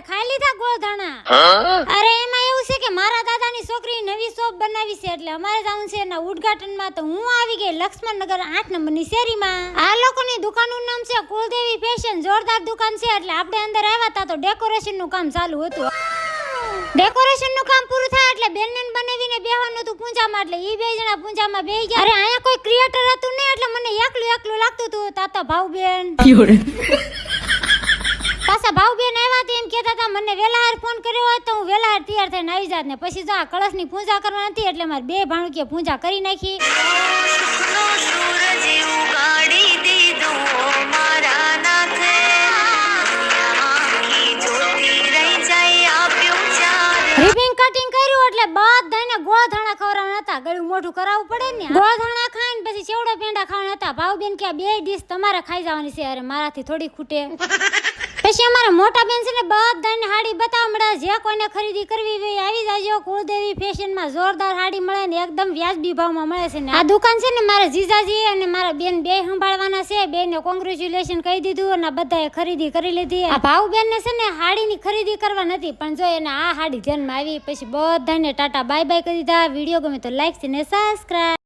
ખાઈ લીધા ગોળધાણા? અરે એમાં એવું છે કે મારા દાદાની છોકરી નવી શોપ બનાવી છે એટલે અમારે જવું છે એના ઉદ્ઘાટનમાં. તો હું આવી ગઈ લક્ષ્મણનગર 8 નંબરની શેરીમાં. આ લોકોની દુકાનનું નામ છે કુલદેવી ફેશન. જોરદાર દુકાન છે એટલે આપણે અંદર આવ્યા હતા તો ડેકોરેશનનું કામ ચાલુ હતું. ડેકોરેશનનું કામ પૂરું થાય એટલે બેનને બનાવીને બેહવાનું હતું પૂંજામાં, એટલે ઈ બે જણા પૂંજામાં બેહી ગયા. અરે અહીંયા કોઈ ક્રિએટર હતું ને એટલે મને એકલું લાગતું હતું. તાતા ભાવબેન પાછા ભાવબેન આવ્યા તો એમ કહેતા હતા મને વેલાહાર ફોન કર્યો હોય તો હું વેલાહાર તૈયાર થઈને આવી જાત ને પછી જો આ કળશની પૂજા કરવાની હતી એટલે મારે બે ભાણુકીએ પૂજા કરી નાખી. રિબન કટિંગ કર્યું એટલે બધાને ગોળધાણા ખવડાવવાના હતા. ગળું મોઢું કરાવવું પડે ને. ગોળધાણા ખાઈને પછી ચેવડા પેંડા ખાવાના હતા. ભાવબેન કે બે ડીશ તમારે ખાઈ જવાની છે. અરે મારાથી થોડી ખૂટે. પછી અમારા મોટા બેન છે ને બધાને હાડી બતાવવા મળ્યા. જે કોઈને ખરીદી કરવી હોય આવી જાજો. કુલદેવી ફેશનમાં જોરદાર હાડી મળે ને એકદમ વ્યાજબી ભાવમાં મળે છે ને. આ દુકાન છે ને મારા જીજાજી અને મારા બેન બે સંભાળવાના છે. બેનને કોંગ્રેચ્યુલેશન કહી દીધું અને બધાએ ખરીદી કરી લીધી. આ ભાવબેન ને છે ને હાડીની ખરીદી કરવા નથી પણ જો એને આ હાડી ધ્યાનમાં આવી પછી બધાને ટાટા બાય બાય કરી દીધા. વિડીયો ગમે તો લાઈક અને સબસ્ક્રાઇબ.